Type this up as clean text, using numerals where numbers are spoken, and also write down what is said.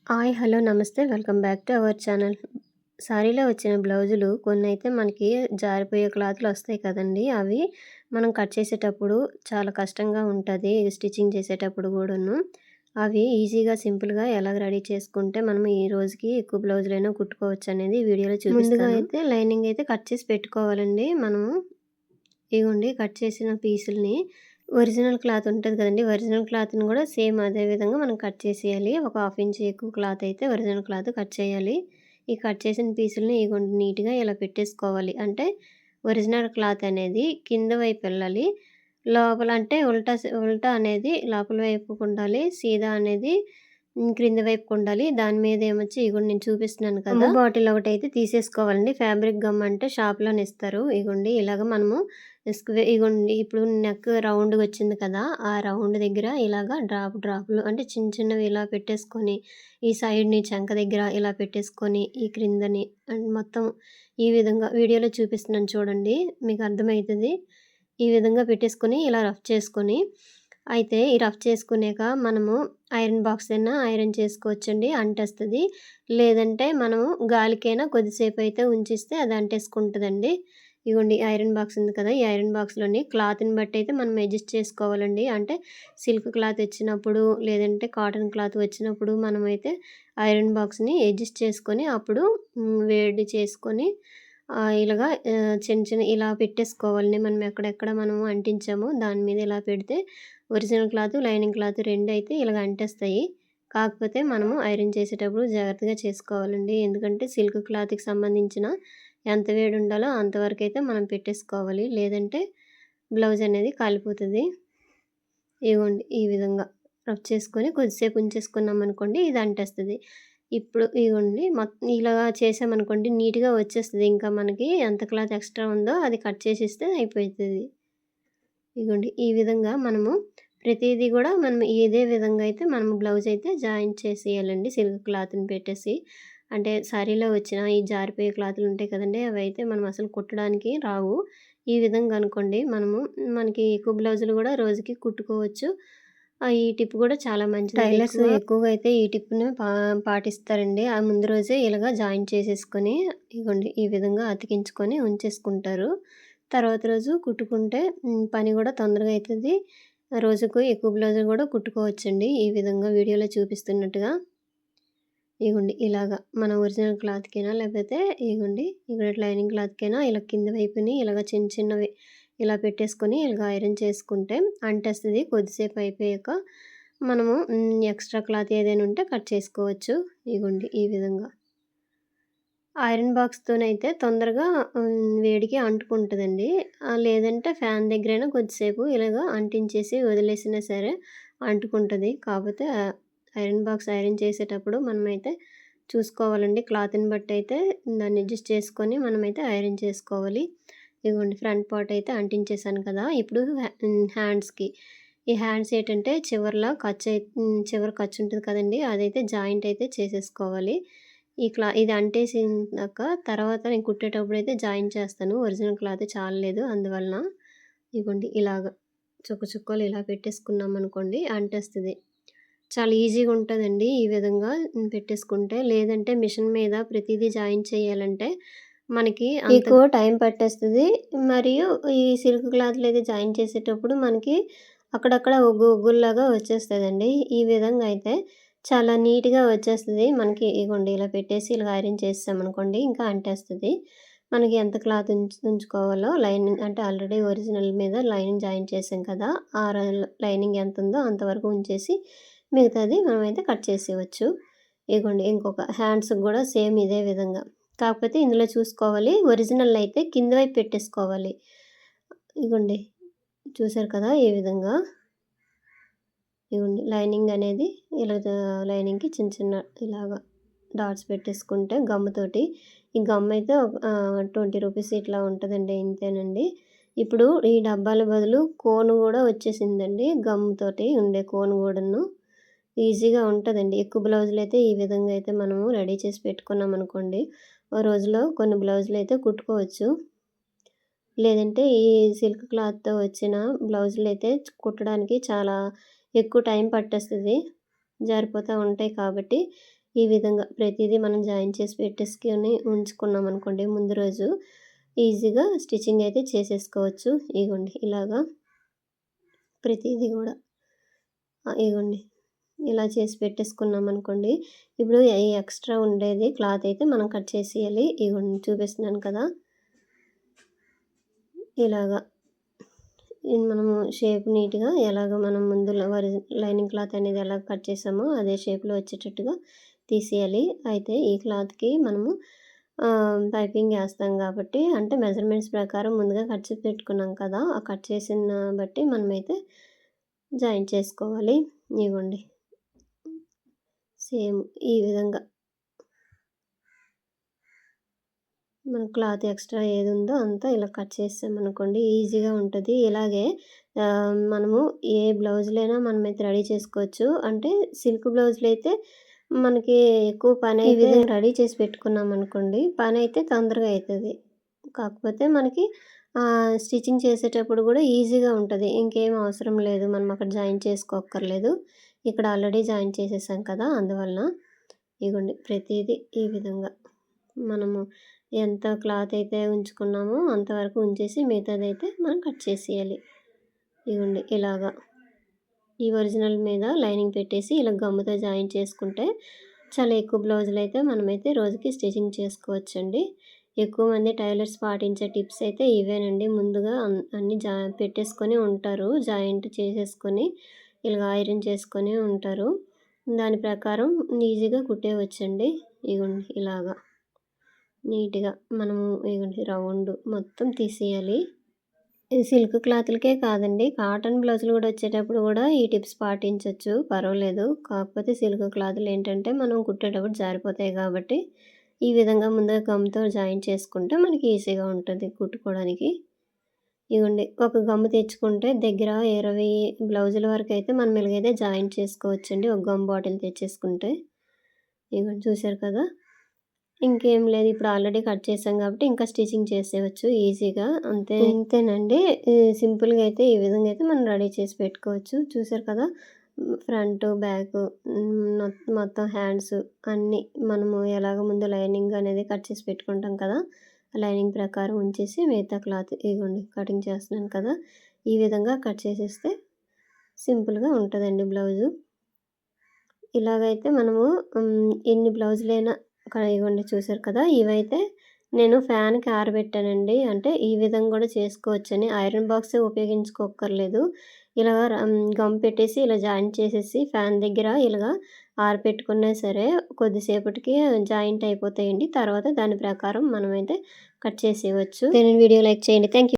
Hi! Hello! నమస్తే. Welcome back to our channel. సారీలో వచ్చిన బ్లౌజులు కొన్నైతే మనకి జారిపోయే క్లాతులొస్తాయి కదండీ! అవి మనం కట్ చేసేటప్పుడు చాలా కష్టంగా ఉంటది. స్టిచ్చింగ్ చేసేటప్పుడు గూడాను. అవి ఈజీగా, సింపుల్‌గా ఎలాగ రెడీ చేసుకుంటే మనం ఈ రోజుకి ఎక్కువ బ్లౌజులైనా కుట్టుకోవచ్చనేది ఈ వీడియోలో చూపిస్తాను. ముందుగా అయితే లైనింగ్ అయితే కట్ చేసి పెట్టుకోవాలండి మనము. ఇగోండి కట్ చేసిన పీసుల్ని ఒరిజినల్ క్లాత్ ఉంటది కదండీ! ఒరిజినల్ క్లాత్‌ని గూడా సేమ్ అదే విధంగా మనం కట్ చేసేయాలి. ఒక హాఫ్ ఇంచ్ ఎక్కువ క్లాత్ అయితే ఒరిజినల్ క్లాత్ కట్ చేయాలి. ఈ కట్ చేసిన పీసుల్ని ఇగోండి నీట్‌గా ఇలా పెట్టేసుకోవాలి. అంటే ఒరిజినల్ క్లాత్ అనేది కింద వైపు వెళ్ళాలి. లోపల అంటే ఉల్టా అనేది లోపల వైపుకుండాలి. సీదా అనేది క్రింది వైపుకుండాలి. దాని మీద ఏమొచ్చి ఇగోండి నేను చూపిస్తున్నాను కదా! గమ్ బాటిల్ ఒకటైతే తీసేసుకోవాలండి. ఫ్యాబ్రిక్ గమ్ అంటే షాప్‌లోనే ఇస్తారు. ఇగోండి ఇలాగ మనము ఇగోండి ఇప్పుడు నెక్ రౌండ్‌గొచ్చింది కదా! ఆ రౌండ్ దగ్గర ఇలాగ డ్రాపులు అంటే చిన్న చిన్నవి ఇలా పెట్టేసుకొని, ఈ సైడ్‌ని చంక దగ్గర ఇలా పెట్టేసుకొని, ఈ క్రిందని అండ్ మొత్తం ఈ విధంగా వీడియోలో చూపిస్తున్నాను చూడండి. మీకు అర్థమైతది. ఈ విధంగా పెట్టేసుకొని ఇలా రఫ్ చేసుకొని, అయితే ఈ రఫ్ చేసుకునేక మనము ఐరన్ బాక్స్ అయినా ఐరన్ చేసుకోవచ్చండి. అంటేస్తది. లేదంటే మనము గాలికైనా కొద్దిసేపయితే ఉంచిస్తే అది అంటేసుకుంటదండి. ఇగోండి ఐరన్ బాక్స్ ఉంది కదా! ఈ ఐరన్ బాక్స్‌లోని క్లాత్‌ని బట్టయితే మనం అడ్జస్ట్ చేసుకోవాలండి. అంటే సిల్క్ క్లాత్ వచ్చినప్పుడు, లేదంటే కాటన్ క్లాత్ వచ్చినప్పుడు మనమైతే ఐరన్ బాక్స్‌ని అడ్జస్ట్ చేసుకొని అప్పుడు వేడి చేసుకొని ఇలాగా చిన్న ఇలా పెట్టేసుకోవాలండి. మనం ఎక్కడెక్కడ మనము అంటించామో దాని మీద ఇలా పెడితే ఒరిజినల్ క్లాత్, లైనింగ్ క్లాత్ 2 అయితే ఇలాగ అంటేస్తాయి. కాకపోతే మనము ఐరన్ చేసేటప్పుడు జాగ్రత్తగా చేసుకోవాలండి. ఎందుకంటే సిల్క్ క్లాత్‌కి సంబంధించిన ఎంత వేడి ఉండాలో అంతవరకైతే మనం పెట్టేసుకోవాలి. లేదంటే బ్లౌజ్ అనేది కాలిపోతది. ఇగోండి ఈ విధంగా రఫ్ చేసుకొని కొద్దిసేపు ఉంచేసుకున్నామనుకోండి ఇది అంటేస్తది. ఇప్పుడు ఇగోండి ఇలా చేసామనుకోండి నీట్‌గా వచ్చేస్తది. ఇంకా మనకి ఎంత క్లాత్ ఎక్స్ట్రా ఉందో అది కట్ చేసిస్తే అయిపోతది. ఇగోండి ఈ విధంగా మనము ప్రతీది గూడా మనం ఇదే విధంగా అయితే మనం బ్లౌజ్ అయితే జాయింట్ చేసేయాలండి. సిల్క్ క్లాత్‌ని పెట్టేసి. అంటే సారీలో వచ్చిన ఈ జారిపోయే క్లాతులు ఉంటాయి కదండీ! అవైతే మనం అసలు కుట్టడానికి రావు. ఈ విధంగా అనుకోండి మనము మనకి ఎక్కువ బ్లౌజులు గూడా రోజుకి కుట్టుకోవచ్చు. ఈ టిప్ గూడా చాలా మంచిది. టైలర్స్ ఎక్కువగా అయితే ఈ టిప్‌ని పాటిస్తారండి. ఆ ముందు రోజే ఇలాగ జాయింట్ చేసేసుకొని ఇగోండి ఈ విధంగా అతికించుకొని ఉంచేసుకుంటారు. తర్వాత రోజు కుట్టుకుంటే పని గూడా తొందరగా అయితది. రోజుకు ఎక్కువ బ్లౌజులు గూడా కుట్టుకోవచ్చండి. ఈ విధంగా వీడియోలో చూపిస్తున్నట్టుగా. ఇగోండి ఇలాగా మన ఒరిజినల్ క్లాత్‌కైనా లేకపోతే ఇగోండి ఇక్కడ లైనింగ్ క్లాత్‌కైనా ఇలా కింద వైపుని ఇలాగ చిన్న చిన్నవి ఇలా పెట్టేసుకొని ఇలాగ ఐరన్ చేసుకుంటే అంటేస్తది. కొద్దిసేపు అయిపోయాక మనము ఎక్స్ట్రా క్లాత్ ఏదైనా ఉంటే కట్ చేసుకోవచ్చు. ఇగోండి ఈ విధంగా. ఐరన్ బాక్స్‌తోనైతే తొందరగా వేడికి అంటుకుంటదండి. లేదంటే ఫ్యాన్ దగ్గరైనా కొద్దిసేపు ఇలాగ అంటించేసి వదిలేసినా సరే అంటుకుంటది. కాపోతే ఐరన్ చేసేటప్పుడు మనమైతే చూసుకోవాలండి. క్లాత్‌ని బట్టయితే దాన్ని అడ్జస్ట్ చేసుకొని మనమైతే ఐరన్ చేసుకోవాలి. ఇదిగోండి ఫ్రంట్ పార్ట్ అయితే అంటించేసాను కదా! ఇప్పుడు హ్యాండ్స్‌కి. ఈ హ్యాండ్స్ ఏంటంటే చివర ఖర్చుంటది కదండీ! అదైతే జాయింట్ అయితే చేసేసుకోవాలి. ఇది అంటేసినాక తర్వాత నేను కుట్టేటప్పుడైతే జాయిన్ చేస్తాను. ఒరిజినల్ క్లాత్ చాలలేదు అందువలన. ఇగోండి ఇలాగ చుక్కలు ఇలా పెట్టేసుకున్నామనుకోండి అంటేస్తది. చాలా ఈజీగా ఉంటదండి ఈ విధంగా పెట్టేసుకుంటే. లేదంటే మిషన్ మీద ప్రతీదీ జాయిన్ చేయాలంటే మనకి ఎక్కువ టైం పట్టేస్తది. మరియు ఈ సిల్క్ క్లాత్‌లో అయితే జాయిన్ చేసేటప్పుడు మనకి అక్కడక్కడ ఒగ్గుల్లాగా వచ్చేస్తదండి. ఈ విధంగా అయితే చాలా నీట్‌గా వచ్చేస్తది. మనకి ఇగోండి ఇలా పెట్టేసి ఇలా ఐరన్ చేసేసామనుకోండి ఇంకా అంటేస్తది. మనకి ఎంత క్లాత్ ఉంచుకోవాలో లైనింగ్ అంటే ఆల్రెడీ ఒరిజినల్ మీద లైనింగ్ జాయిన్ చేసాం కదా! ఆ లైనింగ్ ఎంతుందో అంతవరకు ఉంచేసి మిగతాది మనమైతే కట్ చేసేయవచ్చు. ఇగోండి ఇంకొక హ్యాండ్స్‌కి గూడా సేమ్ ఇదే విధంగా. కాకపోతే ఇందులో చూసుకోవాలి ఒరిజినల్ అయితే కింద వైపు పెట్టేసుకోవాలి. ఇగోండి చూసారు కదా! ఈ విధంగా. ఇగోండి లైనింగ్ అనేది ఇలా లైనింగ్‌కి చిన్న చిన్న ఇలాగా డాట్స్ పెట్టేసుకుంటే గమ్ముతోటి. ఈ గమ్ అయితే 20 రూపీస్ ఇట్లా ఉంటదండి. ఇంతేనండి. ఇప్పుడు ఈ డబ్బాల బదులు కోన్ గూడా వచ్చేసిందండి. గమ్‌తోటి ఉండే కోన్ గూడాను. ఈజీగా ఉంటదండి. ఎక్కువ బ్లౌజులైతే ఈ విధంగా అయితే మనము రెడీ చేసి పెట్టుకున్నామనుకోండి, ఓ రోజులో కొన్ని బ్లౌజులైతే కుట్టుకోవచ్చు. లేదంటే ఈ సిల్క్ క్లాత్‌తో వచ్చిన బ్లౌజులైతే కుట్టడానికి చాలా ఎక్కువ టైం పట్టేస్తది. జారిపోతా ఉంటాయి కాబట్టి, ఈ విధంగా ప్రతిదీ మనం జాయిన్ చేసి పెట్టేసుకొని ఉంచుకున్నాం అనుకోండి ముందు రోజు ఈజీగా స్టిచ్చింగ్ అయితే చేసేసుకోవచ్చు. ఇగోండి ఇలాగా ప్రతిదీ గూడా ఇగోండి ఇలా చేసి పెట్టేసుకున్నామనుకోండి. ఇప్పుడు ఈ ఎక్స్‌ట్రా ఉండేది క్లాత్ అయితే మనం కట్ చేసేయాలి. ఇగోండి చూపిస్తున్నాను కదా! ఇలాగా మనము షేప్ నీట్‌గా ఎలాగ మనం ముందు లైనింగ్ క్లాత్ అనేది ఎలా కట్ చేసామో అదే షేప్‌లో వచ్చేటట్టుగా తీసేయాలి. అయితే ఈ క్లాత్‌కి మనము పైపింగ్ ఏస్తాం కాబట్టి అంటే మెజర్‌మెంట్స్ ప్రకారం ముందుగా కట్ చేసి పెట్టుకున్నాం కదా! ఆ కట్ చేసిన బట్టి మనమైతే జాయిన్ చేసుకోవాలి. ఇగోండి సేమ్ ఈ విధంగా మన క్లాత్ ఎక్స్ట్రా ఏదుందో అంతా ఇలా కట్ చేసామనుకోండి ఈజీగా ఉంటది. ఇలాగే మనము ఏ బ్లౌజులైనా మనమైతే రెడీ చేసుకోవచ్చు. అంటే సిల్క్ బ్లౌజులైతే మనకి ఎక్కువ పనైతే రెడీ చేసి పెట్టుకున్నామనుకోండి పనైతే తొందరగా అయితది. కాకపోతే మనకి స్టిచ్చింగ్ చేసేటప్పుడు గూడా ఈజీగా ఉంటది. ఇంకేం అవసరం లేదు. మనం అక్కడ జాయిన్ చేసుకోక్కర్లేదు. ఇక్కడ ఆల్రెడీ జాయిన్ చేసేసాం కదా! అందువలన ఇగోండి ప్రతీదీ ఈ విధంగా మనము ఎంత క్లాత్ అయితే ఉంచుకున్నామో అంతవరకు ఉంచేసి మిగతాదైతే మనం కట్ చేసేయాలి. ఇగోండి ఇలాగా ఈ ఒరిజినల్ మీద లైనింగ్ పెట్టేసి ఇలా గమ్ముతో జాయిన్ చేసుకుంటే చాలా ఎక్కువ బ్లౌజులైతే మనమైతే రోజుకి స్టిచ్చింగ్ చేసుకోవచ్చండి. ఎక్కువ మంది టైలర్స్ పాటించే టిప్స్ అయితే ఇవేనండి. ముందుగా అన్నీ పెట్టేసుకొని ఉంటారు. జాయింట్ చేసేసుకొని ఇలాగ ఐరన్ చేసుకొని ఉంటారు. దాని ప్రకారం ఈజీగా కుట్టేయవచ్చండి. ఇగోండి ఇలాగా నీట్‌గా మనము ఇగోండి రౌండ్ మొత్తం తీసేయాలి. ఈ సిల్క్ క్లాతులకే కాదండి కాటన్ బ్లౌజులు గూడా వచ్చేటప్పుడు గూడా ఈ టిప్స్ పాటించొచ్చు పర్వాలేదు. కాకపోతే సిల్క్ క్లాతులు ఏంటంటే మనం కుట్టేటప్పుడు జారిపోతాయి కాబట్టి ఈ విధంగా ముందుగా గమ్‌తో జాయిన్ చేసుకుంటే మనకి ఈజీగా ఉంటది కుట్టుకోవడానికి. ఇగోండి ఒక గమ్ తెచ్చుకుంటే దగ్గర 20 బ్లౌజుల వరకైతే మనం ఇలాగైతే జాయిన్ చేసుకోవచ్చండి. ఒక గమ్ బాటిల్ తెచ్చేసుకుంటే. ఇగోండి చూసారు కదా! ఇంకేం లేదు. ఇప్పుడు ఆల్రెడీ కట్ చేసాం కాబట్టి ఇంకా స్టిచ్చింగ్ చేసేయవచ్చు ఈజీగా. ఇంతేనండి. సింపుల్‌గా అయితే ఈ విధంగా అయితే మనం రెడీ చేసి పెట్టుకోవచ్చు. చూసారు కదా! ఫ్రంటు, బ్యాకు మొత్తం హ్యాండ్స్ అన్నీ మనము ఎలాగ ముందు లైనింగ్ అనేది కట్ చేసి పెట్టుకుంటాం కదా! లైనింగ్ ప్రకారం ఉంచేసి మిగతా క్లాత్ ఇగోండి కటింగ్ చేస్తున్నాను కదా! ఈ విధంగా కట్ చేసేస్తే సింపుల్‌గా ఉంటదండి బ్లౌజు. ఇలాగైతే మనము ఎన్ని బ్లౌజులైనా ఇగోండి చూసారు కదా! ఇవైతే నేను ఫ్యాన్‌కి ఆరబెట్టానండి. అంటే ఈ విధంగా గూడా చేసుకోవచ్చని ఐరన్ బాక్సే ఉపయోగించుకోక్కర్లేదు. ఇలాగ గమ్ పెట్టేసి ఇలా జాయింట్ చేసేసి ఫ్యాన్ దగ్గర ఇలాగ ఆరపెట్టుకున్నా సరే కొద్దిసేపటికి జాయింట్ అయిపోతాయండి. తర్వాత దాని ప్రకారం మనమైతే కట్ చేసేయవచ్చు. నేను వీడియో లైక్ చేయండి. Thank you.